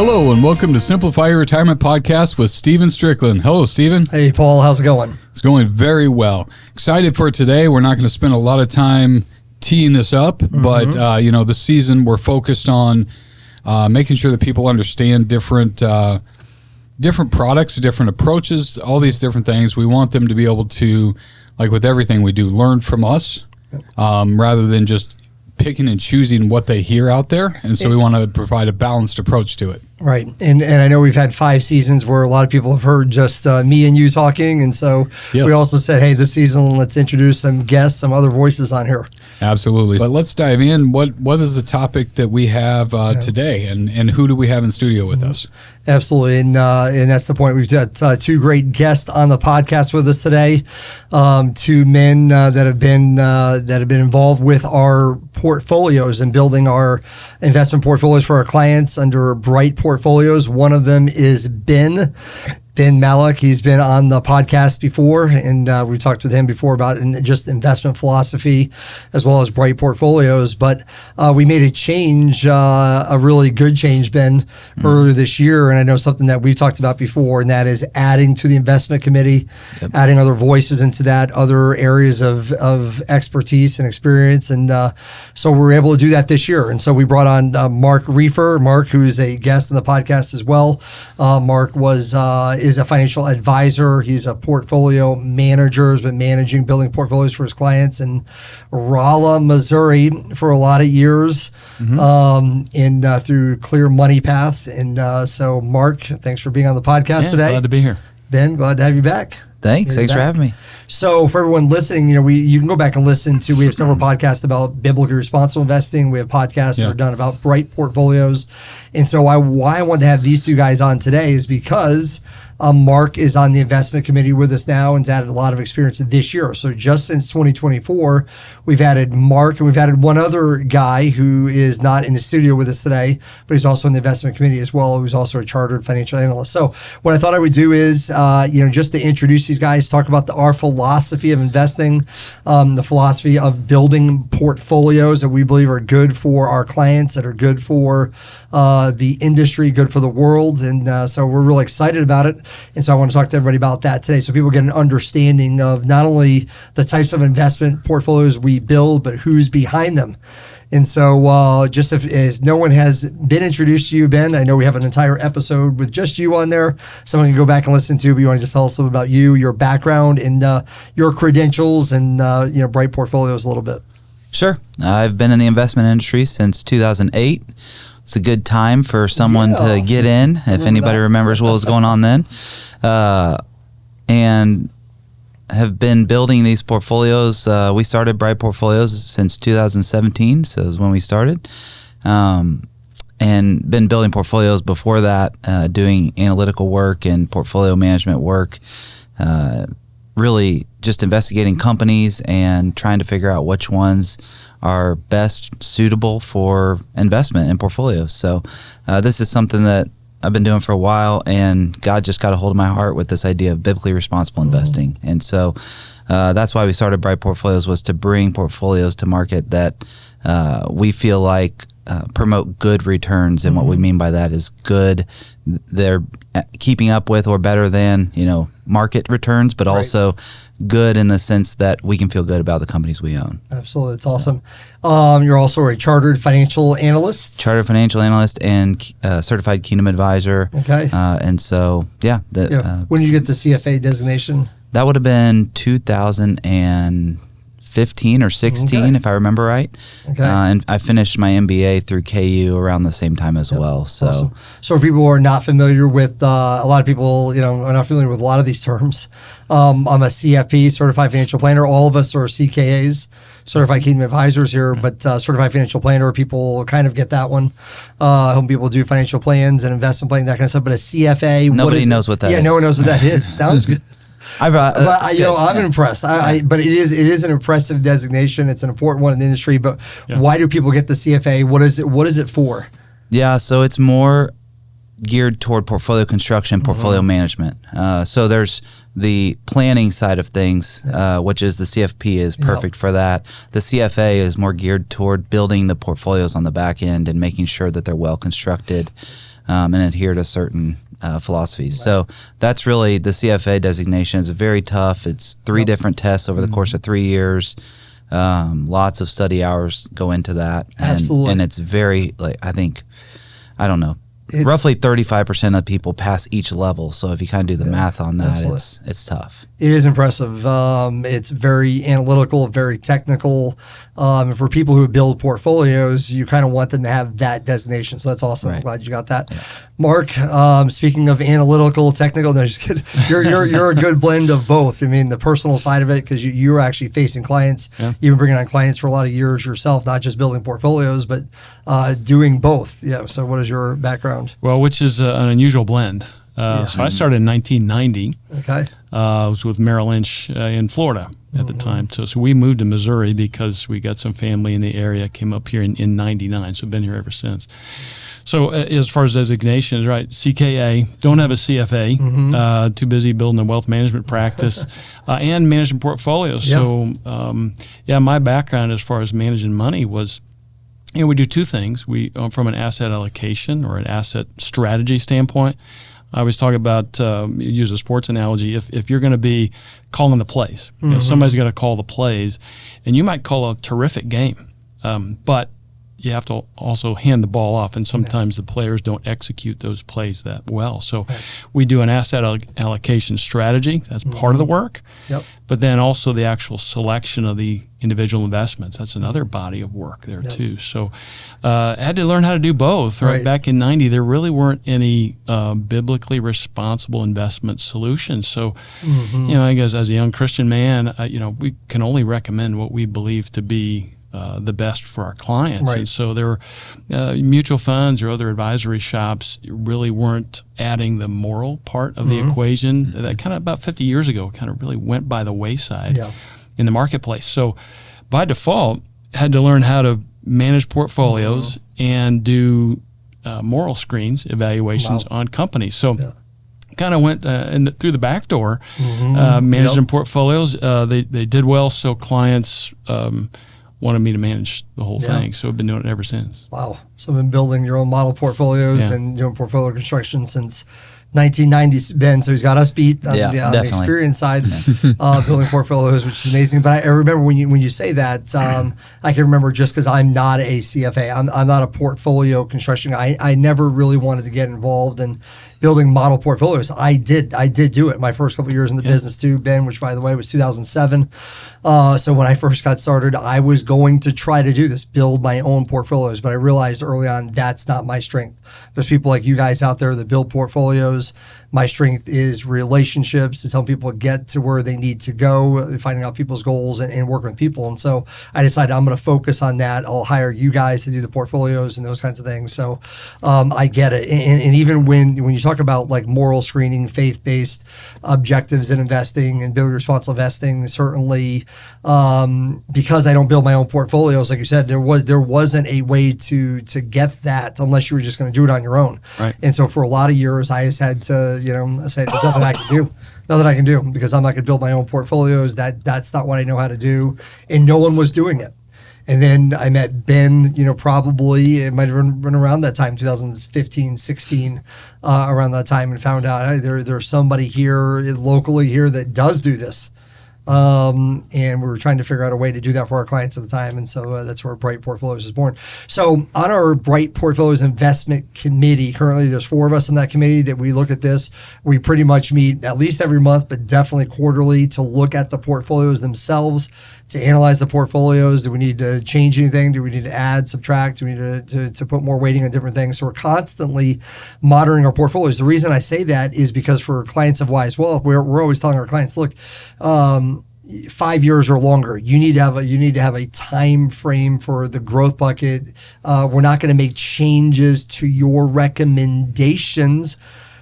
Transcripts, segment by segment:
Hello and welcome to Simplify Your Retirement Podcast with Stephen Stricklin. Hello, Stephen. Hey, Paul. How's it going? It's going very well. Excited for today. We're not going to spend a lot of time teeing this up, but this season we're focused on making sure that people understand different products, different approaches, all these different things. We want them to be able to, like with everything we do, learn from us rather than just picking and choosing what they hear out there. And so we want to provide a balanced approach to it. Right. And I know we've had 5 seasons where a lot of people have heard just me and you talking. And so we also said, hey, this season, let's introduce some guests, some other voices on here. Absolutely. But let's dive in. What is the topic that we have today, and who do we have in studio with us? Absolutely. And that's the point. We've got 2 great guests on the podcast with us today. 2 men that have been involved with our portfolios and building our investment portfolios for our clients under Bright Portfolios. One of them is Ben Malik. He's been on the podcast before, and we talked with him before about just investment philosophy as well as Bright Portfolios. But we made a change, a really good change, Ben, earlier this year. And I know something that we've talked about before, and that is adding to the investment committee, adding other voices into that, other areas of expertise and experience. And so we were able to do that this year. And so we brought on Mark Riefer. Mark, who is a guest on the podcast as well. Mark is a financial advisor. He's a portfolio manager, has been building portfolios for his clients in Rolla, Missouri for a lot of years, through Clear Money Path. And so, Mark, thanks for being on the podcast today. Glad to be here. Ben, glad to have you back. Thanks for having me. So for everyone listening, you can go back and listen to, we have several podcasts about biblically responsible investing. We have podcasts that are done about Bright Portfolios. And so why I wanted to have these 2 guys on today is because Mark is on the investment committee with us now and has added a lot of experience this year. So just since 2024, we've added Mark, and we've added one other guy who is not in the studio with us today, but he's also in the investment committee as well, who's also a chartered financial analyst. So what I thought I would do is, just to introduce these guys, talk about our philosophy of investing, the philosophy of building portfolios that we believe are good for our clients, that are good for the industry, good for the world. And so we're really excited about it. And so I want to talk to everybody about that today so people get an understanding of not only the types of investment portfolios we build, but who's behind them. And so just if no one has been introduced to you, Ben, I know we have an entire episode with just you on there. Someone can go back and listen to, but you want to just tell us a little about you, your background, and your credentials and Bright Portfolios a little bit. Sure. I've been in the investment industry since 2008. It's a good time for someone to get in, if anybody remembers what was going on then. And have been building these portfolios. We started Bright Portfolios since 2017, so it was when we started. And been building portfolios before that, doing analytical work and portfolio management work, really just investigating companies and trying to figure out which ones are best suitable for investment in portfolios. So this is something that I've been doing for a while, and God just got a hold of my heart with this idea of biblically responsible investing. And so that's why we started Bright Portfolios, was to bring portfolios to market that we feel like promote good returns. And what we mean by that is good, they're keeping up with or better than market returns, but also good in the sense that we can feel good about the companies we own. Absolutely. It's awesome. You're also a chartered financial analyst. Chartered financial analyst and certified Kingdom advisor. Okay. And so, when did you get the CFA designation? That would have been 2015 or 16, if I remember right. Okay. And I finished my MBA through KU around the same time as well. So, awesome. So for people who are not familiar with, a lot of people, are not familiar with a lot of these terms. I'm a CFP, Certified Financial Planner. All of us are CKAs, Certified Kingdom Advisors here, but Certified Financial Planner, people kind of get that one. Helping people do financial plans and investment planning, that kind of stuff. But a CFA, nobody knows what that is. Yeah, no one knows what that is. Sounds good. I'm impressed. But it is an impressive designation. It's an important one in the industry. But why do people get the CFA? What is it for? Yeah, so it's more geared toward portfolio construction, portfolio management. So there's the planning side of things, which is the CFP is perfect for that. The CFA is more geared toward building the portfolios on the back end and making sure that they're well constructed. and adhere to certain philosophies. So that's really the CFA designation is very tough. It's 3 different tests over the course of 3 years. Lots of study hours go into that. Absolutely. And it's very, roughly 35% of people pass each level. So if you kind of do the math on that, it's tough. It is impressive. It's very analytical, very technical. And for people who build portfolios, you kind of want them to have that designation. So that's awesome. Right. I'm glad you got that. Yeah. Mark, speaking of analytical, technical, no, just kidding. You're a good blend of both. I mean, the personal side of it, because you're actually facing clients. Yeah. You've been bringing on clients for a lot of years yourself, not just building portfolios, but doing both. Yeah. So what is your background? Well, which is an unusual blend. So I started in 1990. Okay. I was with Merrill Lynch in Florida at the time. So we moved to Missouri because we got some family in the area, came up here in 99. So I've been here ever since. So as far as designations, right, CKA, don't have a CFA, too busy building a wealth management practice and managing portfolios. Yep. So, my background as far as managing money was, we do 2 things. We, from an asset allocation or an asset strategy standpoint, I always talk about, use a sports analogy, if you're going to be calling the plays, somebody's got to call the plays, and you might call a terrific game, but you have to also hand the ball off, and sometimes the players don't execute those plays that well. So we do an asset allocation strategy. That's part of the work. Yep. But then also the actual selection of the individual investments. That's another body of work there too. So I had to learn how to do both. Right? Back in 90, there really weren't any biblically responsible investment solutions. So, I guess as a young Christian man, we can only recommend what we believe to be the best for our clients. Right. And so there were mutual funds or other advisory shops really weren't adding the moral part of the equation. That kind of about 50 years ago kind of really went by the wayside in the marketplace. So by default, had to learn how to manage portfolios and do moral screens, evaluations on companies. So kind of went through the back door, managing portfolios. They did well, so clients wanted me to manage the whole thing. So I've been doing it ever since. Wow. So I've been building your own model portfolios and doing portfolio construction since 1990s, Ben. So he's got us beat on the experience side, building portfolios, which is amazing. But I remember when you say that, I can remember just because I'm not a CFA, I'm not a portfolio construction guy. I never really wanted to get involved in building model portfolios. I did do it my first couple of years in the business too, Ben, which by the way was 2007. So when I first got started, I was going to try to do this, build my own portfolios, but I realized early on that's not my strength. There's people like you guys out there that build portfolios. My strength is relationships, to help people get to where they need to go, finding out people's goals and working with people. And so I decided I'm going to focus on that. I'll hire you guys to do the portfolios and those kinds of things. So I get it. And even when you talk about like moral screening, faith-based objectives in investing and building responsible investing, certainly because I don't build my own portfolios, like you said, there wasn't a way to get that unless you were just going to do it on your own. Right. And so for a lot of years, I just had to, say there's nothing I can do. Nothing I can do because I'm not going to build my own portfolios. That's not what I know how to do. And no one was doing it. And then I met Ben, probably it might have been around that time, 2015, 16, around that time, and found out, hey, there's somebody here locally here that does do this. And we were trying to figure out a way to do that for our clients at the time. And so that's where Bright Portfolios is born. So on our Bright Portfolios investment committee, currently there's 4 of us in that committee that we look at this. We pretty much meet at least every month, but definitely quarterly to look at the portfolios themselves, to analyze the portfolios. Do we need to change anything? Do we need to add, subtract? Do we need to put more weighting on different things? So we're constantly monitoring our portfolios. The reason I say that is because for clients of Wise Wealth, we're always telling our clients, look, 5 years or longer, you need to have a time frame for the growth bucket. We're not going to make changes to your recommendations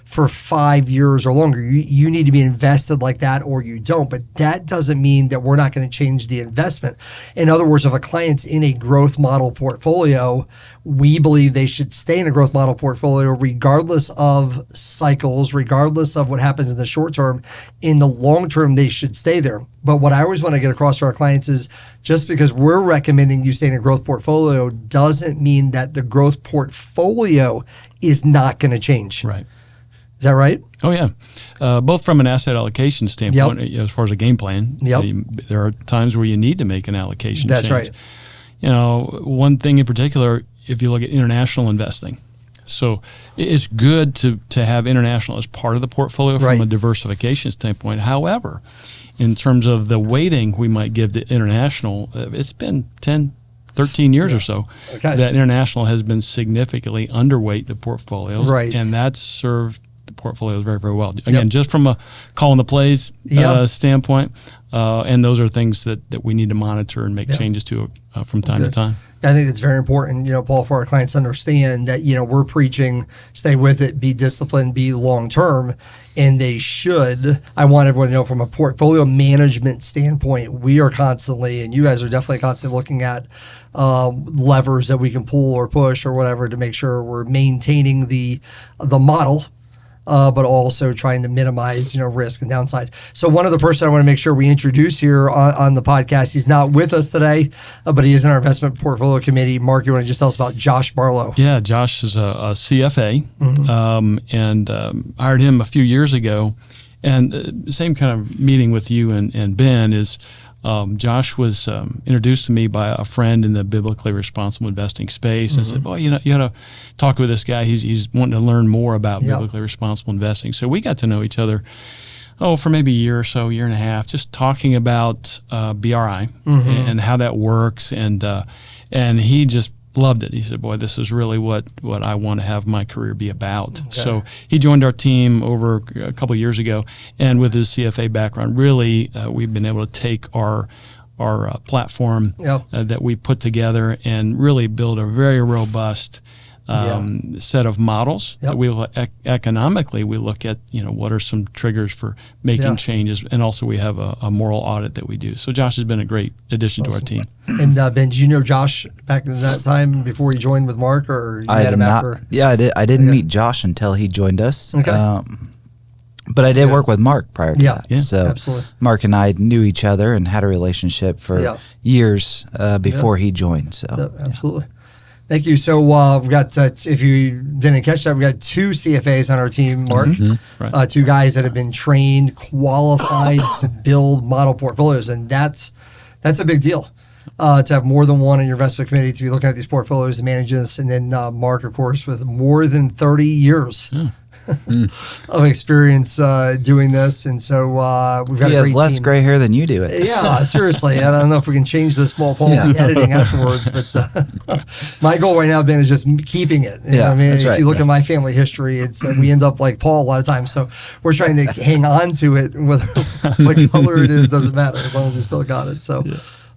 for 5 years or longer. You need to be invested like that or you don't. But that doesn't mean that we're not going to change the investment. In other words, if a client's in a growth model portfolio, we believe they should stay in a growth model portfolio regardless of cycles, regardless of what happens in the short term. In the long term, they should stay there. But what I always want to get across to our clients is just because we're recommending you stay in a growth portfolio doesn't mean that the growth portfolio is not going to change. Right. Is that right? Oh, yeah. Both from an asset allocation standpoint, as far as a game plan, there are times where you need to make an allocation change. That's right. You know, one thing in particular, if you look at international investing, so it's good to have international as part of the portfolio from a diversification standpoint. However, in terms of the weighting we might give to international, it's been 10, 13 years or so that international has been significantly underweight the portfolios. Right. And that's served the portfolios very, very well. Again, just from a calling the plays standpoint, and those are things that we need to monitor and make changes to from time to time. I think it's very important, Paul, for our clients to understand that, we're preaching, stay with it, be disciplined, be long-term, and they should. I want everyone to know from a portfolio management standpoint, we are constantly, and you guys are definitely constantly looking at levers that we can pull or push or whatever to make sure we're maintaining the model, but also trying to minimize, risk and downside. So one other person I want to make sure we introduce here on the podcast, he's not with us today, but he is in our investment portfolio committee. Mark, you want to just tell us about Josh Barlow? Yeah, Josh is a CFA, and hired him a few years ago. And same kind of meeting with you and Ben is Josh was introduced to me by a friend in the biblically responsible investing space, and said, "Boy, you got to talk with this guy. He's wanting to learn more about biblically responsible investing." So we got to know each other, for maybe a year or so, year and a half, just talking about BRI and how that works, and he just loved it. He said, "Boy, this is really what I want to have my career be about." Okay. So he joined our team over a couple of years ago, and with his CFA background, really we've been able to take our platform that we put together and really build a very robust set of models that we look economically. We look at what are some triggers for making changes, and also we have a moral audit that we do. So Josh has been a great addition to our team. And Ben, did you know Josh back in that time before he joined with Mark, or you met him after? Yeah, I did. I didn't meet Josh until he joined us. Okay. But I did work with Mark prior to that. Yeah, so absolutely. Mark and I knew each other and had a relationship for years before he joined. So absolutely. Thank you. So we've got, if you didn't catch that, we got 2 CFAs on our team, Mark. Right. 2 guys that have been trained, qualified to build model portfolios, and that's a big deal. To have more than one in your investment committee, to be looking at these portfolios and managing this, and then Mark, of course, with more than 30 years of experience doing this, and so we've got. He a has great less team. gray hair than you do. Yeah, seriously. I don't know if we can change this small poll editing afterwards, but my goal right now, Ben, is just keeping it. You know what I mean, if you look at my family history, it's we end up like Paul a lot of times. So we're trying to hang on to it, whether what color it is doesn't matter as long as we still got it. So.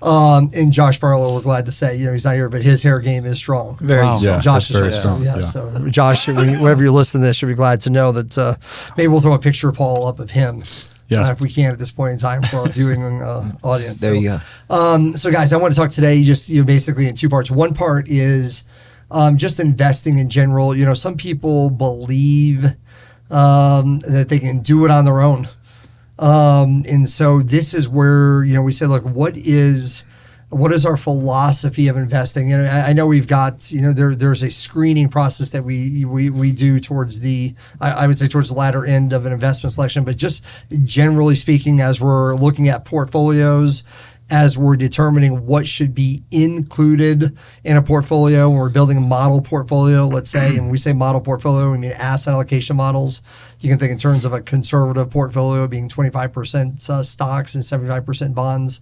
And Josh Barlow, we're glad to say, he's not here, but his hair game is strong. Very strong. Yeah, Josh is very strong. Yeah. So Josh, whenever you're listening to this, you'll be glad to know that maybe we'll throw a picture of Paul up of him. If we can at this point in time for our viewing audience. There you go. So guys, I want to talk today just basically in 2 parts. One part is just investing in general. Some people believe that they can do it on their own. And so this is where, we say, look, what is our philosophy of investing? And I know we've got, there's a screening process that we do towards I would say towards the latter end of an investment selection, but just generally speaking, as we're looking at portfolios, as we're determining what should be included in a portfolio, when we're building a model portfolio, let's say, and when we say model portfolio, we mean asset allocation models. You can think in terms of a conservative portfolio being 25% stocks and 75% bonds.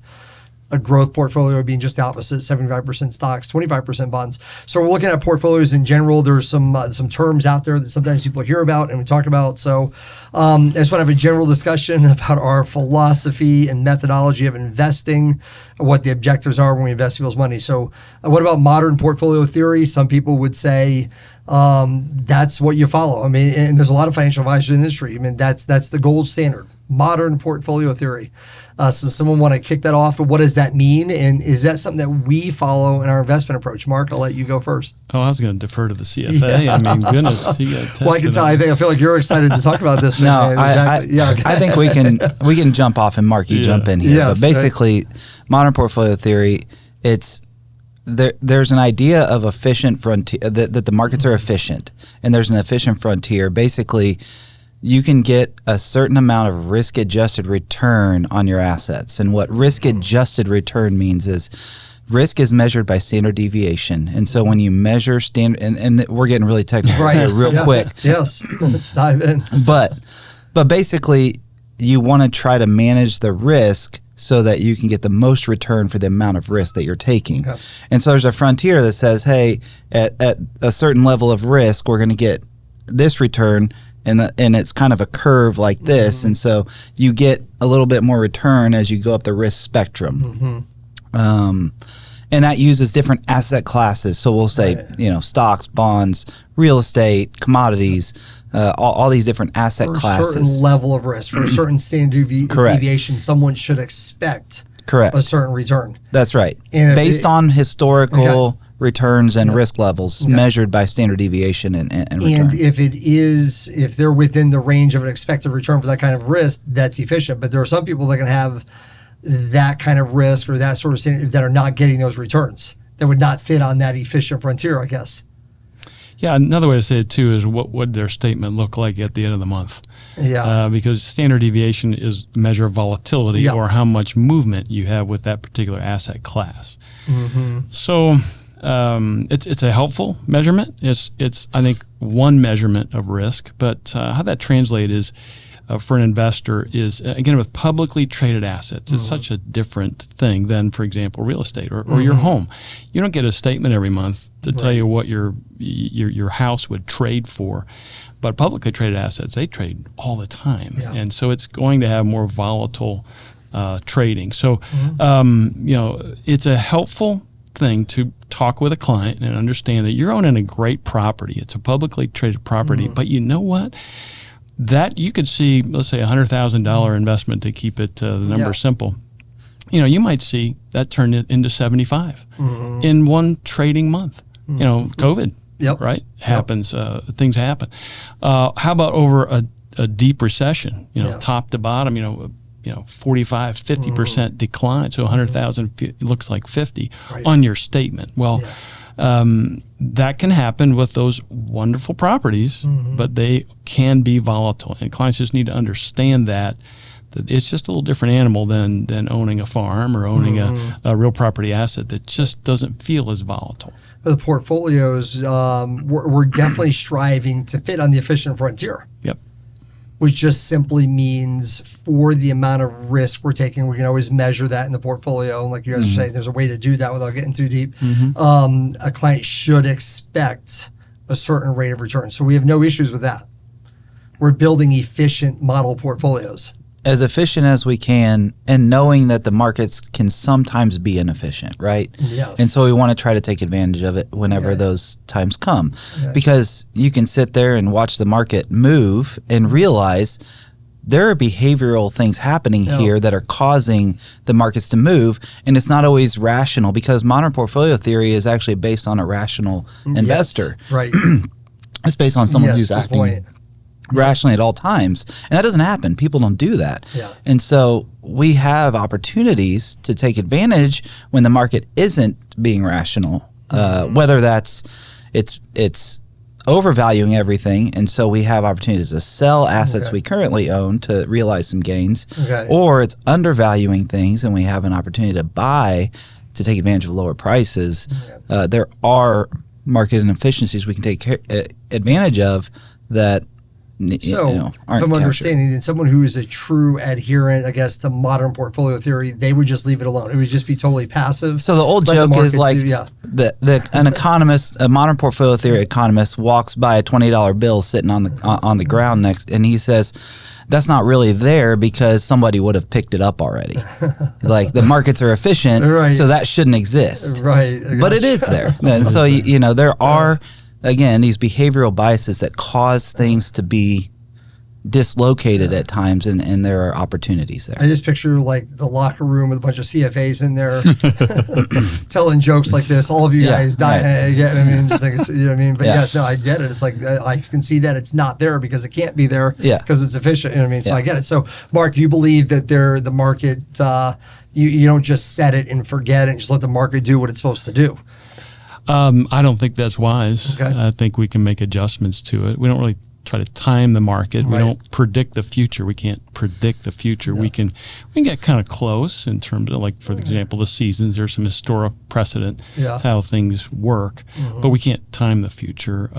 a growth portfolio being just the opposite, 75% stocks, 25% bonds. So we're looking at portfolios in general. There's some terms out there that sometimes people hear about and we talk about. So I just want to have a general discussion about our philosophy and methodology of investing, what the objectives are when we invest people's money. So what about modern portfolio theory? Some people would say that's what you follow. I mean, and there's a lot of financial advisors in the industry. I mean, that's the gold standard, modern portfolio theory. So someone want to kick that off? What does that mean? And is that something that we follow in our investment approach? Mark, I'll let you go first. Oh, I was going to defer to the CFA. Yeah. I mean, goodness. Well, I can tell. I feel like you're excited to talk about this. No, exactly. I think we can jump off and Mark, you jump in here. Yes, but basically, modern portfolio theory, there's an idea of efficient frontier, that the markets are efficient, and there's an efficient frontier. Basically, you can get a certain amount of risk-adjusted return on your assets. And what risk-adjusted return means is risk is measured by standard deviation. And so when you measure standard, and we're getting really technical here real quick. Yes, let's dive in. But basically, you want to try to manage the risk so that you can get the most return for the amount of risk that you're taking. Okay. And so there's a frontier that says, hey, at a certain level of risk, we're going to get this return, and it's kind of a curve like this. And so you get a little bit more return as you go up the risk spectrum. And that uses different asset classes. So we'll say, stocks, bonds, real estate, commodities, all these different asset classes. For a certain level of risk, for a certain standard deviation, someone should expect a certain return. That's right. And based on historical returns and risk levels measured by standard deviation and return. And if they're within the range of an expected return for that kind of risk, that's efficient. But there are some people that can have that kind of risk or that sort of standard that are not getting those returns, that would not fit on that efficient frontier, I guess. Yeah, another way to say it too is what would their statement look like at the end of the month? Yeah. Because standard deviation is a measure of volatility or how much movement you have with that particular asset class. So it's a helpful measurement. It's I think one measurement of risk, but how that translates is for an investor is again with publicly traded assets. It's such a different thing than, for example, real estate or your home. You don't get a statement every month to tell you what your house would trade for. But publicly traded assets, they trade all the time, and so it's going to have more volatile trading. So it's a helpful thing to talk with a client and understand that you're owning a great property. It's a publicly traded property, but you know what? That you could see, let's say $100,000 investment to keep it the number simple. You might see that turn it into 75 in one trading month. COVID, right? Happens. Things happen. How about over a deep recession? Top to bottom. 45, 50% decline. So 100,000 looks like 50 on your statement. Well, that can happen with those wonderful properties, but they can be volatile. And clients just need to understand that it's just a little different animal than owning a farm or owning a real property asset that just doesn't feel as volatile. The portfolios, we're definitely striving to fit on the efficient frontier. Yep. Which just simply means for the amount of risk we're taking, we can always measure that in the portfolio. And like you guys are saying, there's a way to do that without getting too deep. A client should expect a certain rate of return. So we have no issues with that. We're building efficient model portfolios. As efficient as we can, and knowing that the markets can sometimes be inefficient, right? Yes. And so we want to try to take advantage of it whenever those times come. Because you can sit there and watch the market move and realize there are behavioral things happening here that are causing the markets to move, and it's not always rational, because modern portfolio theory is actually based on a rational investor. Right. It's based on someone who's acting rationally at all times, and that doesn't happen. People don't do that. And so we have opportunities to take advantage when the market isn't being rational, whether that's it's overvaluing everything, and so we have opportunities to sell assets we currently own to realize some gains, or it's undervaluing things and we have an opportunity to buy to take advantage of lower prices. There are market inefficiencies we can take advantage of that So, if I'm captured. understanding, then someone who is a true adherent, I guess, to modern portfolio theory, they would just leave it alone. It would just be totally passive. So the old Let the joke is markets like an economist, a modern portfolio theory economist, walks by a $20 bill sitting on the ground next, and he says, "That's not really there because somebody would have picked it up already." Like the markets are efficient, Right. so that shouldn't exist. Right. But it is there. And so there are, again, these behavioral biases that cause things to be dislocated at times, and there are opportunities there. I just picture like the locker room with a bunch of CFAs in there telling jokes like this. All of you guys die. right. Yeah, I mean, just think it's, you know what I mean? But Yeah. yes, no, I get it. It's like I can see that it's not there because it can't be there because it's efficient. You know what I mean? So I get it. So, Mark, you believe that the market, you don't just set it and forget it and just let the market do what it's supposed to do. I don't think that's wise. Okay. I think we can make adjustments to it. We don't really try to time the market. Right. We don't predict the future. We can't predict the future. Yeah. We can get kind of close in terms of, like, for example, the seasons. There's some historic precedent to how things work, but we can't time the future.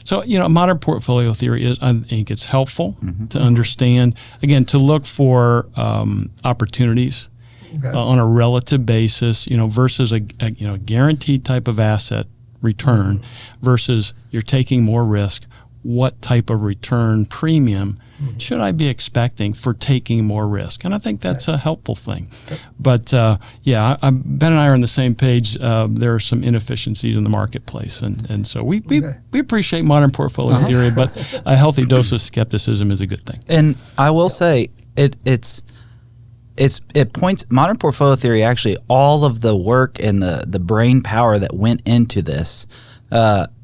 So, modern portfolio theory is, I think it's helpful to understand, again, to look for opportunities. Okay. On a relative basis, versus a guaranteed type of asset return versus you're taking more risk. What type of return premium should I be expecting for taking more risk? And I think that's a helpful thing. But Ben and I are on the same page. There are some inefficiencies in the marketplace, and so we appreciate modern portfolio theory, but a healthy dose of skepticism is a good thing. And I will say it points, modern portfolio theory, actually all of the work and the brain power that went into this,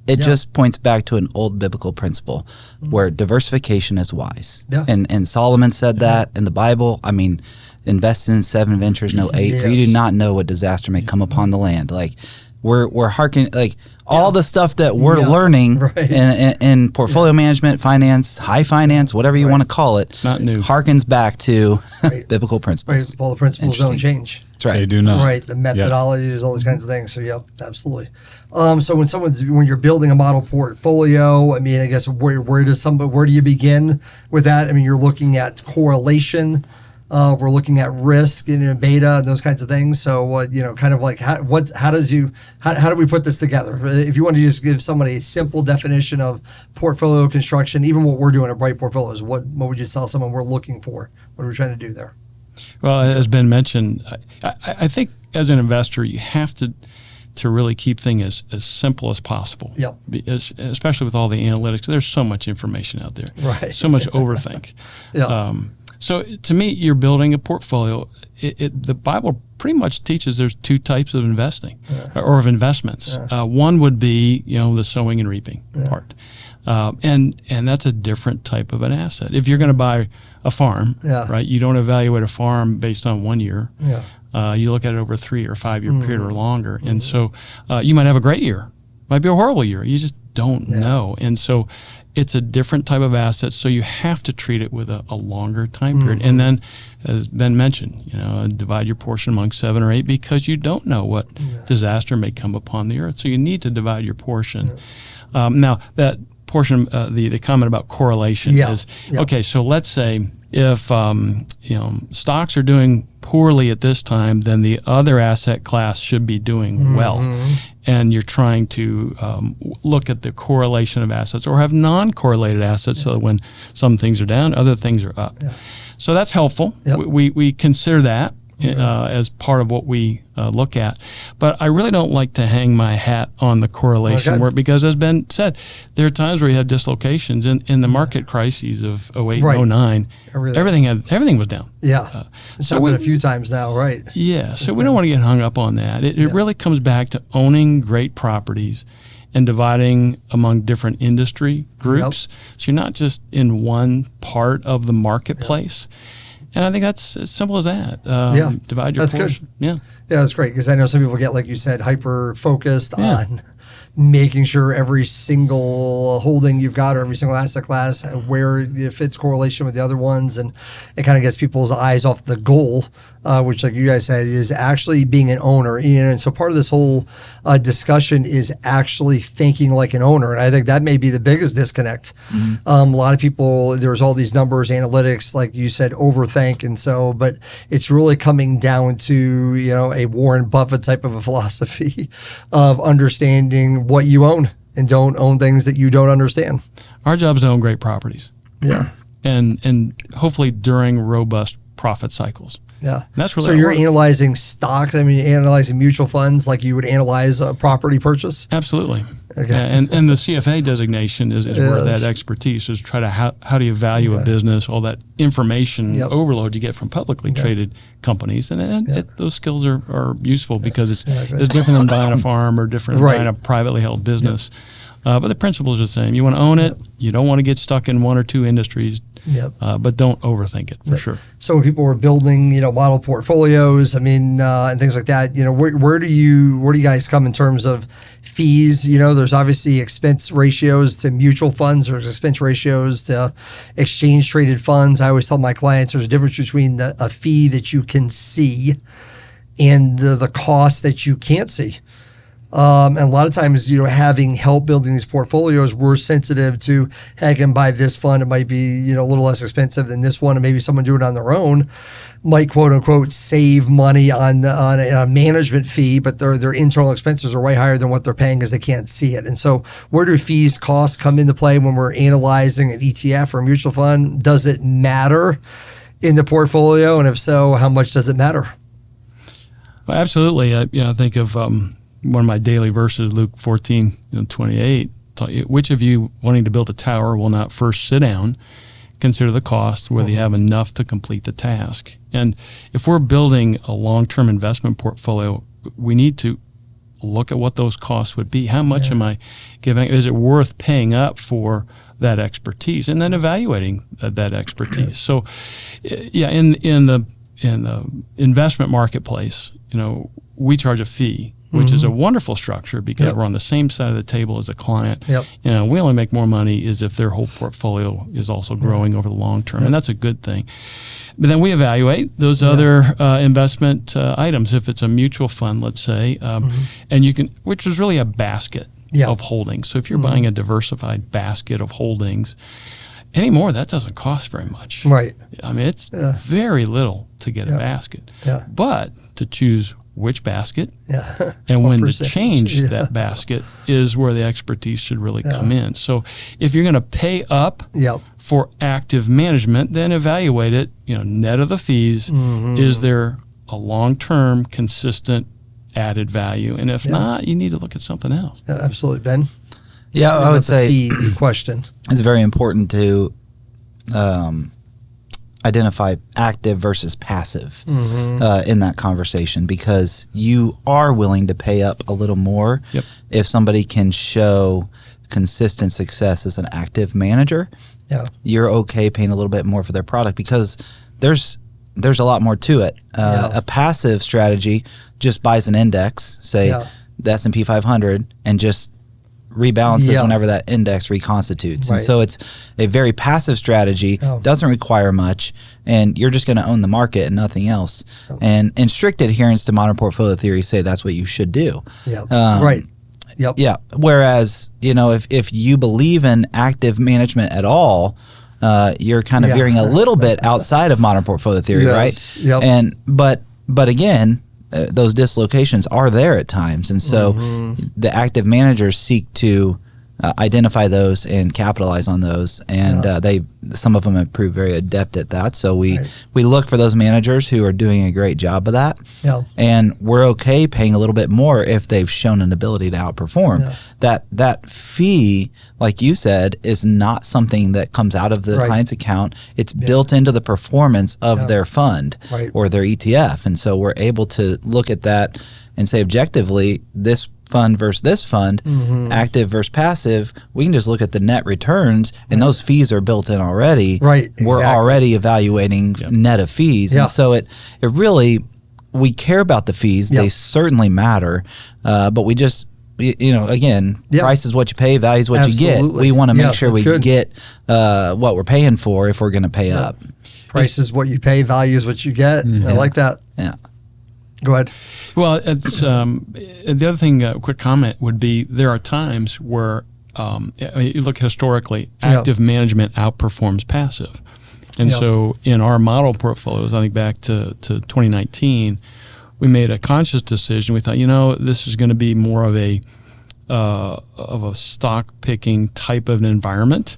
just points back to an old biblical principle where diversification is wise. Yeah. And Solomon said that in the Bible. I mean, invest in 7 ventures, no 8, for you do not know what disaster may come upon the land. Like we're hearkening, like all the stuff that we're learning in portfolio management, finance, high finance, whatever you want to call it, not new. Harkens back to biblical principles. Right. Well, the principles don't change. That's right. They do not. Right. The methodologies, all these kinds of things. So, absolutely. So when you're building a model portfolio, I mean, I guess where do you begin with that? I mean, you're looking at correlation. We're looking at risk and beta and those kinds of things. So, kind of like how do we put this together? If you want to just give somebody a simple definition of portfolio construction, even what we're doing at Bright Portfolios, what would you tell someone we're looking for? What are we trying to do there? Well, as Ben mentioned, I think as an investor, you have to really keep things as simple as possible. Yep. Especially with all the analytics. There's so much information out there. Right. So much overthink. So to me, you're building a portfolio. The Bible pretty much teaches there's 2 types of investing or of investments. One would be, the sowing and reaping part. And that's a different type of an asset. If you're going to buy a farm, right, you don't evaluate a farm based on 1 year. You look at it over a 3 or 5 year period or longer. And so you might have a great year, might be a horrible year. You just don't know. And so it's a different type of asset. So you have to treat it with a longer time period. And then, as Ben mentioned, divide your portion among 7 or 8 because you don't know what disaster may come upon the earth. So you need to divide your portion. Now, that portion, the comment about correlation is, okay, so let's say if stocks are doing poorly at this time, then the other asset class should be doing well. And you're trying to look at the correlation of assets or have non-correlated assets so that when some things are down, other things are up. So that's helpful. We consider that as part of what we look at. But I really don't like to hang my hat on the correlation work because, as Ben said, there are times where you have dislocations in the market crises of 08 and 09. Everything was down. It's happened a few times now, right? So we don't want to get hung up on that. It really comes back to owning great properties and dividing among different industry groups. So you're not just in one part of the marketplace. And I think that's as simple as that. Divide your portion. Good. Yeah, that's great because I know some people get, like you said, hyper focused on making sure every single holding you've got or every single asset class, where it fits correlation with the other ones, and it kind of gets people's eyes off the goal, which, like you guys said, is actually being an owner. And so part of this whole discussion is actually thinking like an owner, and I think that may be the biggest disconnect. A lot of people, there's all these numbers, analytics, like you said, overthink, and so, but it's really coming down to, you know, a Warren Buffett type of a philosophy of understanding what you own, and don't own things that you don't understand. Our job is to own great properties. Yeah. And hopefully during robust profit cycles. Yeah. And that's really so you're analyzing stocks. I mean, analyzing mutual funds like you would analyze a property purchase. Absolutely. Okay. Yeah, and the CFA designation is where that expertise is. Try to how do you value a business, all that information overload you get from publicly traded companies, and those skills are useful because it's different than buying a farm or different than buying a privately held business. But the principles are the same. You want to own it. You don't want to get stuck in one or two industries. But don't overthink it for sure. So when people were building, you know, model portfolios, I mean, and things like that, you know, where do you guys come in terms of fees? You know, there's obviously expense ratios to mutual funds. There's expense ratios to exchange traded funds. I always tell my clients there's a difference between a fee that you can see and the cost that you can't see. And a lot of times, you know, having help building these portfolios, we're sensitive to, hey, I can buy this fund. It might be, you know, a little less expensive than this one, and maybe someone do it on their own might, quote unquote, save money on a management fee, but their internal expenses are way higher than what they're paying because they can't see it. And so where do fees, costs come into play when we're analyzing an ETF or a mutual fund? Does it matter in the portfolio? And if so, how much does it matter? Well, absolutely. I think of one of my daily verses, Luke 14:28. Which of you wanting to build a tower will not first sit down, consider the cost, whether you have enough to complete the task? And if we're building a long-term investment portfolio, we need to look at what those costs would be. How much am I giving? Is it worth paying up for that expertise? And then evaluating that expertise. So, in the investment marketplace, you know, we charge a fee, which is a wonderful structure because we're on the same side of the table as a client. You know, we only make more money is if their whole portfolio is also growing over the long term, and that's a good thing. But then we evaluate those other investment items. If it's a mutual fund, let's say, and you can, which is really a basket of holdings. So if you're buying a diversified basket of holdings, anymore, that doesn't cost very much. Right. I mean, it's very little to get a basket. But to choose which basket and when to change that basket is where the expertise should really come in. So if you're going to pay up for active management, then evaluate it, you know, net of the fees. Is there a long-term consistent added value? And if not, you need to look at something else. Absolutely. Ben? Yeah, I would say fee question. It's very important to identify active versus passive in that conversation, because you are willing to pay up a little more if somebody can show consistent success as an active manager. You're okay paying a little bit more for their product because there's a lot more to it. A passive strategy just buys an index, say the S&P 500, and just rebalances whenever that index reconstitutes. And so it's a very passive strategy, doesn't require much, and you're just going to own the market and nothing else. And strict adherence to modern portfolio theory say that's what you should do. Whereas, you know, if you believe in active management at all, you're kind of veering a little bit outside of modern portfolio theory, right? And but again, those dislocations are there at times, and so the active managers seek to identify those and capitalize on those, and some of them have proved very adept at that. So we look for those managers who are doing a great job of that, and we're okay paying a little bit more if they've shown an ability to outperform. That fee, like you said, is not something that comes out of the client's account. It's built into the performance of their fund or their ETF, and so we're able to look at that and say objectively, this fund versus this fund, active versus passive, we can just look at the net returns, and those fees are built in already. We're already evaluating net of fees, and so it really, we care about the fees. They certainly matter, but we just again, Yeah. price is what you pay, value is what you get. Absolutely. We want to make Yeah, sure we that's good. get what we're paying for if we're going to pay up. Price is what you pay, value is what you get. I like that. Yeah. Go ahead. Well, it's, the other thing, quick comment would be there are times where you look historically, active management outperforms passive. And so in our model portfolios, I think back to 2019, we made a conscious decision. We thought, this is going to be more of a stock picking type of an environment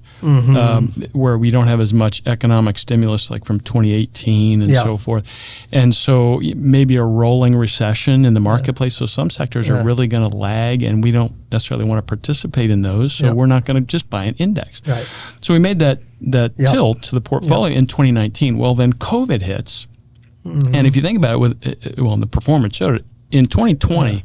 where we don't have as much economic stimulus like from 2018 and so forth. And so maybe a rolling recession in the marketplace. So some sectors are really going to lag, and we don't necessarily want to participate in those. So we're not going to just buy an index. Right. So we made that tilt to the portfolio in 2019. Well, then COVID hits. And if you think about it, the performance showed it. In 2020,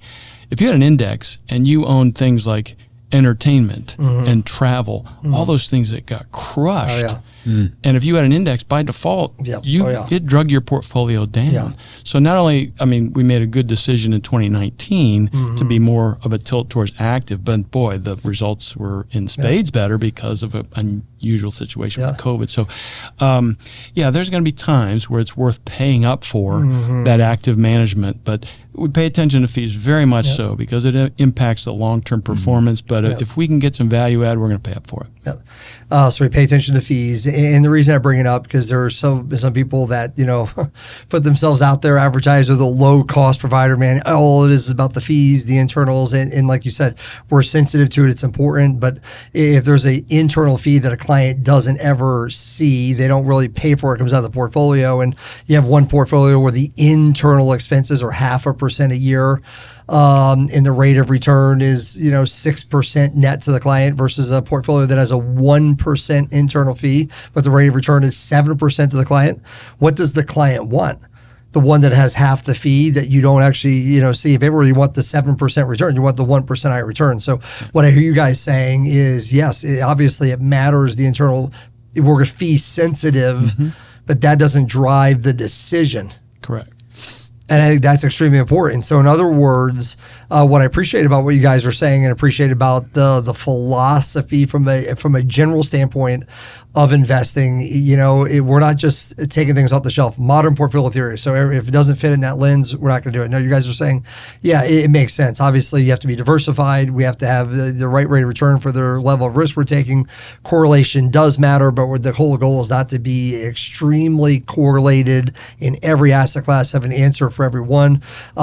if you had an index and you owned things like entertainment and travel, all those things that got crushed. And if you had an index, by default, it drug your portfolio down. So not only, we made a good decision in 2019 to be more of a tilt towards active, but boy, the results were in spades better because of an unusual situation with COVID. So, there's going to be times where it's worth paying up for that active management, but we pay attention to fees very much so because it impacts the long-term performance. But if we can get some value add, we're going to pay up for it. So we pay attention to fees. And the reason I bring it up, because there are some people that, put themselves out there, advertise as the low-cost provider, man. All it is about the fees, the internals. And like you said, we're sensitive to it. It's important. But if there's an internal fee that a client doesn't ever see, they don't really pay for it, comes out of the portfolio. And you have one portfolio where the internal expenses are 0.5% a year. And the rate of return is 6% net to the client versus a portfolio that has a 1% internal fee, but the rate of return is 7% to the client. What does the client want? The one that has half the fee that you don't actually see. If ever you want the 7% return, you want the 1% high return. So what I hear you guys saying is, yes, obviously it matters, the internal, we're fee sensitive, but that doesn't drive the decision. Correct. And I think that's extremely important. So in other words, what I appreciate about what you guys are saying and appreciate about the philosophy from a general standpoint of investing, we're not just taking things off the shelf. Modern portfolio theory. So if it doesn't fit in that lens, we're not going to do it. No, you guys are saying, it makes sense. Obviously, you have to be diversified. We have to have the right rate of return for the level of risk we're taking. Correlation does matter, but the whole goal is not to be extremely correlated in every asset class, have an answer for everyone.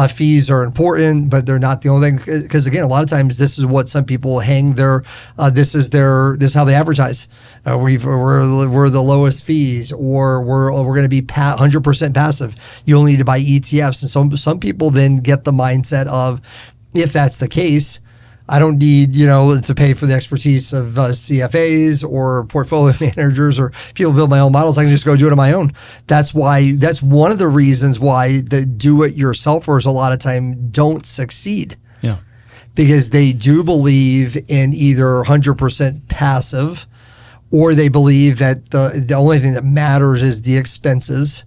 Fees are important, but they're not the only thing. Because again, a lot of times this is what some people hang their, this is how they advertise. We're the lowest fees, or we're going to be 100% passive. You only need to buy ETFs. And some people then get the mindset of, if that's the case, I don't need, to pay for the expertise of CFAs or portfolio managers or people build my own models. I can just go do it on my own. That's one of the reasons why the do-it-yourselfers a lot of time don't succeed. Yeah. Because they do believe in either 100% passive, or they believe that the only thing that matters is the expenses.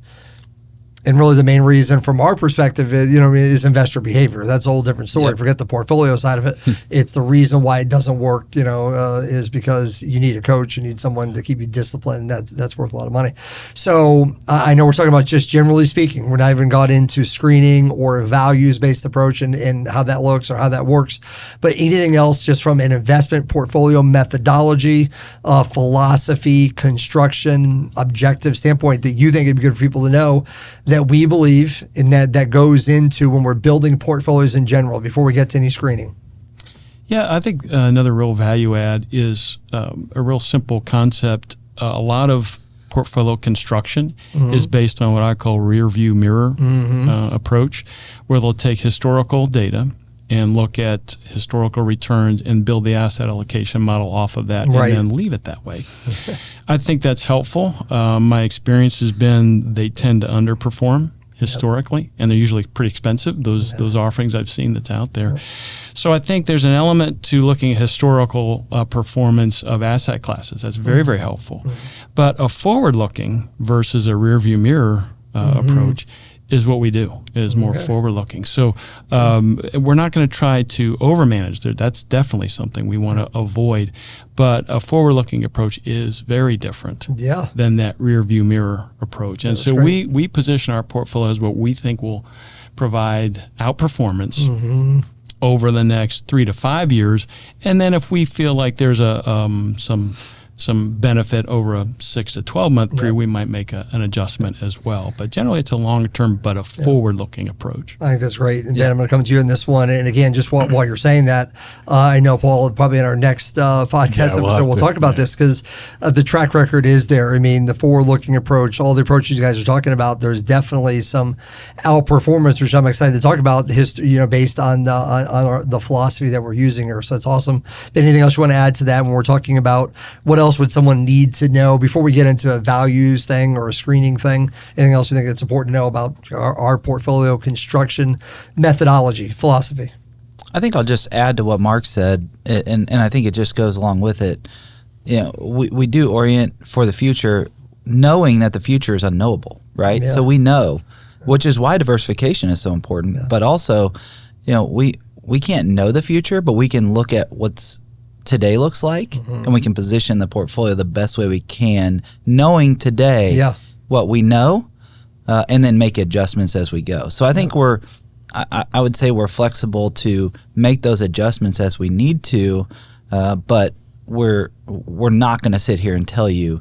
And really the main reason from our perspective is investor behavior. That's a whole different story. Yep. Forget the portfolio side of it. It's the reason why it doesn't work, is because you need a coach, you need someone to keep you disciplined. That's worth a lot of money. So I know we're talking about just generally speaking. We're not even got into screening or a values-based approach and how that looks or how that works. But anything else just from an investment portfolio methodology, philosophy, construction, objective standpoint that you think it'd be good for people to know that we believe in that goes into when we're building portfolios in general before we get to any screening? Yeah, I think another real value add is a real simple concept. A lot of portfolio construction is based on what I call rear view mirror approach, where they'll take historical data and look at historical returns and build the asset allocation model off of that, right, and then leave it that way. I think that's helpful. My experience has been they tend to underperform historically, and they're usually pretty expensive, those offerings I've seen that's out there. So I think there's an element to looking at historical performance of asset classes. That's very, very helpful. But a forward-looking versus a rear-view mirror approach is what we do, is more forward-looking. So we're not going to try to overmanage there. That's definitely something we want to avoid. But a forward-looking approach is very different than that rear-view mirror approach. And so we position our portfolio as what we think will provide outperformance over the next 3 to 5 years. And then if we feel like there's some benefit over a 6 to 12 month period, we might make an adjustment as well. But generally, it's a long term, but a forward-looking approach. I think that's great. And Ben, I'm going to come to you in this one. And again, just while you're saying that, I know, Paul, probably in our next podcast episode, we'll talk about this because the track record is there. I mean, the forward-looking approach, all the approaches you guys are talking about, there's definitely some outperformance, which I'm excited to talk about, history, based on the philosophy that we're using here. So it's awesome. Anything else you want to add to that when we're talking about what else would someone need to know before we get into a values thing or a screening thing? Anything else you think that's important to know about our portfolio construction methodology, philosophy? I think I'll just add to what Mark said, and I think it just goes along with it. We do orient for the future, knowing that the future is unknowable, right? Yeah. So we know, which is why diversification is so important. Yeah. But also, we can't know the future, but we can look at what's today looks like, and we can position the portfolio the best way we can, knowing today what we know, and then make adjustments as we go. So I think I would say we're flexible to make those adjustments as we need to, but we're not going to sit here and tell you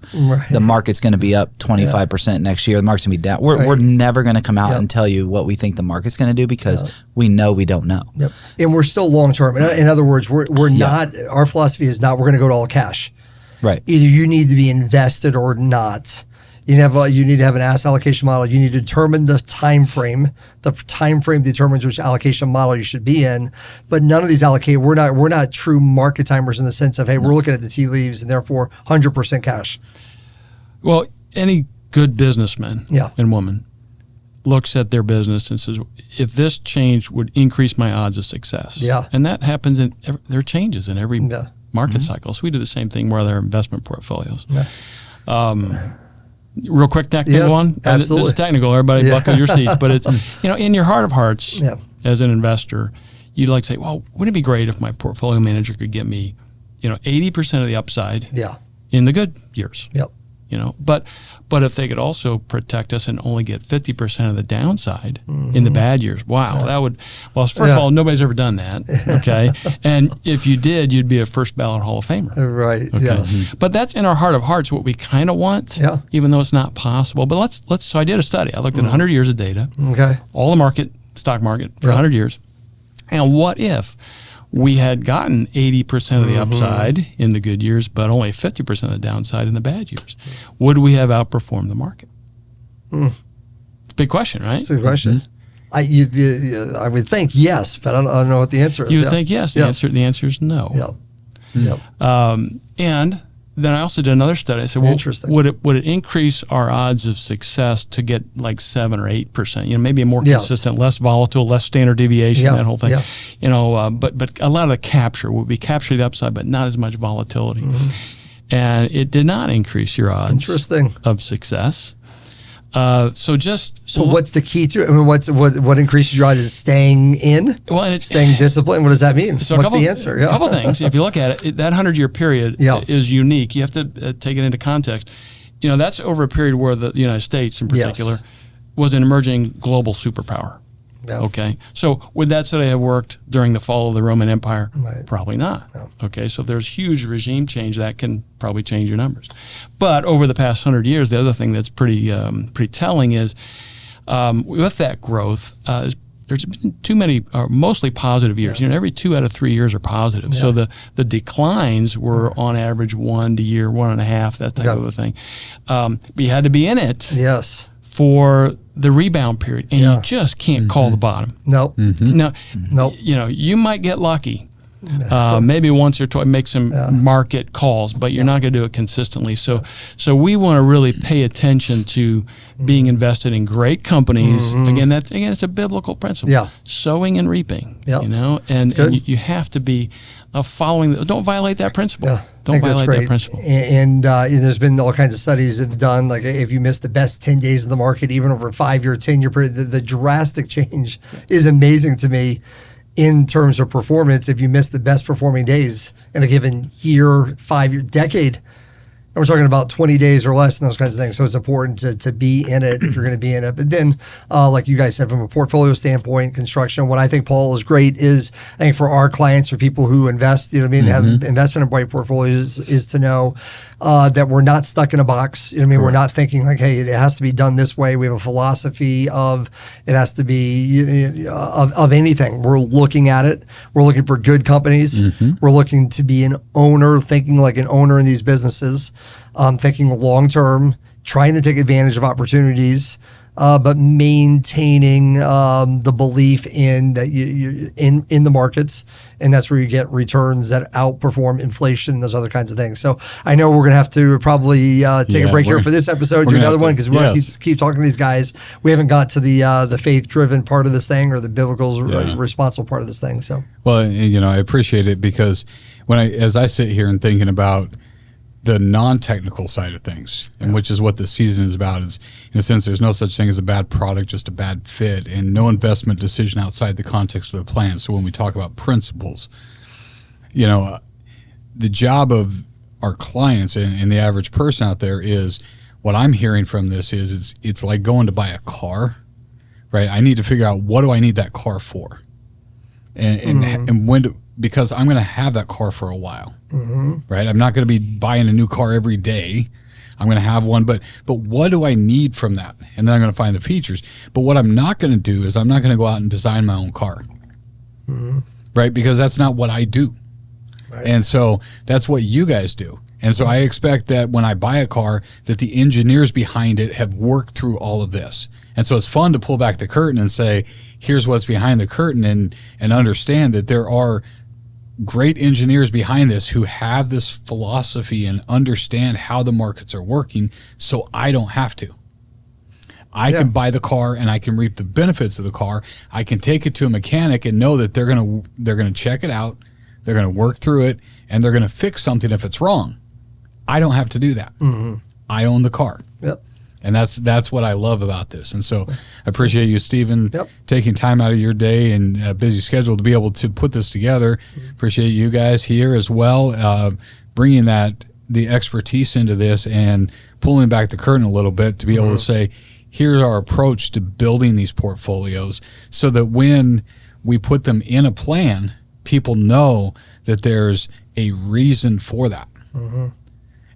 the market's going to be up 25% next year. The market's going to be down. We're never going to come out and tell you what we think the market's going to do because we know we don't know. Yep. And we're still long term. In other words, we're not. Our philosophy is not. We're going to go to all cash. Right. Either you need to be invested or not. You need to have an asset allocation model. You need to determine the time frame. The time frame determines which allocation model you should be in. But none of these we're not true market timers in the sense of, hey, we're looking at the tea leaves and therefore 100% cash. Well, any good businessman and woman looks at their business and says, if this change would increase my odds of success. Yeah. And that happens there are changes in every market cycle. So we do the same thing with our investment portfolios. Yeah. Real quick technical one. Absolutely. This is technical. Everybody buckle your seats. But it's, in your heart of hearts, as an investor, you'd like to say, well, wouldn't it be great if my portfolio manager could get me, 80% of the upside in the good years? Yep. But if they could also protect us and only get 50% of the downside in the bad years, that would, first of all, nobody's ever done that, okay? And if you did, you'd be a first ballot Hall of Famer. Right, okay? yes. But that's in our heart of hearts what we kind of want, even though it's not possible. But so I did a study. I looked at 100 years of data, all the stock market for 100 years. And what if we had gotten 80% of the upside in the good years, but only 50% of the downside in the bad years? Would we have outperformed the market? It's a big question, right? It's a good question. I would think yes, but I don't know what the answer is. You would think yes. The answer is no. And then I also did another study. I said, would it increase our odds of success to get like 7 or 8%? Maybe more consistent, less volatile, less standard deviation, that whole thing. But a lot of the capture would be capture the upside, but not as much volatility. And it did not increase your odds of success. So what's the key to it? I mean, what increases your odds is staying in? Well, and staying disciplined. What does that mean? So what's the answer? A couple things. If you look at it, that 100-year period is unique. You have to take it into context. That's over a period where the United States, in particular, was an emerging global superpower. Yeah. Okay. So would that study have worked during the fall of the Roman Empire? Right. Probably not. No. Okay. So if there's huge regime change, that can probably change your numbers. But over the past 100 years, the other thing that's pretty telling is with that growth, there's been too many, mostly positive years. Every 2 out of 3 years are positive. Yeah. So the declines were on average 1 year, 1.5, that type of a thing. But you had to be in it. Yes. For the rebound period, and you just can't call the bottom. Nope. No, you might get lucky, maybe once or twice, make some market calls, but you're not going to do it consistently. So we want to really pay attention to being invested in great companies. Again, it's a biblical principle. Yeah. Sowing and reaping. And you have to be of following. Don't violate that principle. Yeah, don't violate that principle. And there's been all kinds of studies that have done, like if you miss the best 10 days of the market, even over a 5-year, 10-year period, the drastic change is amazing to me in terms of performance. If you miss the best performing days in a given year, 5-year, decade, and we're talking about 20 days or less and those kinds of things. So it's important to be in it if you're going to be in it. But then, like you guys said, from a portfolio standpoint, construction, what I think, Paul, is great is, I think for our clients or people who invest, you know what I mean, have investment in bright portfolios, is to know that we're not stuck in a box. You know what I mean? We're not thinking like, hey, it has to be done this way. We have a philosophy of it has to be of anything. We're looking at it. We're looking for good companies. We're looking to be an owner, thinking like an owner in these businesses. Thinking long term, trying to take advantage of opportunities, but maintaining the belief in that you in the markets, and that's where you get returns that outperform inflation and those other kinds of things. So I know we're going to have to probably take a break here for this episode, do another one, because we want to keep talking to these guys. We haven't got to the faith driven part of this thing or the biblical responsible part of this thing. So well, you know, I appreciate it, because as I sit here and thinking about the non-technical side of things, and which is what this season is about, is in a sense there's no such thing as a bad product, just a bad fit, and no investment decision outside the context of the plan. So when we talk about principles, you know, the job of our clients and the average person out there is, what I'm hearing from this is it's like going to buy a car, right? I need to figure out, what do I need that car for, and when because I'm going to have that car for a while, right? I'm not going to be buying a new car every day. I'm going to have one, but what do I need from that? And then I'm going to find the features. But what I'm not going to do is I'm not going to go out and design my own car, right? Because that's not what I do. Right. And so that's what you guys do. And so I expect that when I buy a car, that the engineers behind it have worked through all of this. And so it's fun to pull back the curtain and say, here's what's behind the curtain, and understand that there are great engineers behind this who have this philosophy and understand how the markets are working, so I don't have to. I can buy the car and I can reap the benefits of the car. I can take it to a mechanic and know that they're gonna check it out, they're gonna work through it, and they're gonna fix something if it's wrong. I don't have to do that. I own the car. And that's what I love about this. And so I appreciate you, Stephen, taking time out of your day and a busy schedule to be able to put this together. Appreciate you guys here as well, bringing the expertise into this and pulling back the curtain a little bit to be able to say, here's our approach to building these portfolios, so that when we put them in a plan, people know that there's a reason for that.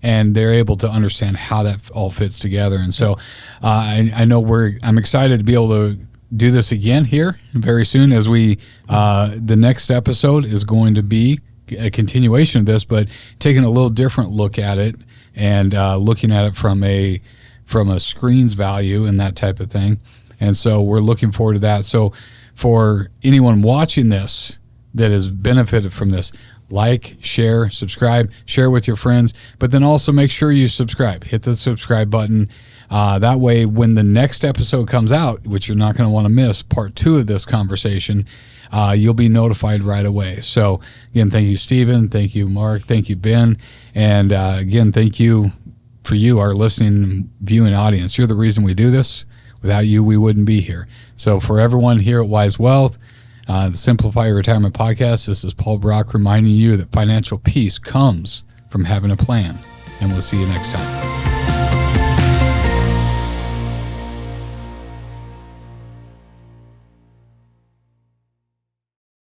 And they're able to understand how that all fits together. And so I know I'm excited to be able to do this again here very soon, as the next episode is going to be a continuation of this, but taking a little different look at it and looking at it from a screen's value and that type of thing. And so we're looking forward to that. So for anyone watching this that has benefited from this, like, share, subscribe, share with your friends, but then also make sure you subscribe. Hit the subscribe button. That way, when the next episode comes out, which you're not going to want to miss, part 2 of this conversation, you'll be notified right away. So, again, thank you, Stephen. Thank you, Mark. Thank you, Ben. And again, thank you for you, our listening, viewing audience. You're the reason we do this. Without you, we wouldn't be here. So for everyone here at Wise Wealth, the Simplify Your Retirement Podcast, this is Paul Brock reminding you that financial peace comes from having a plan. And we'll see you next time.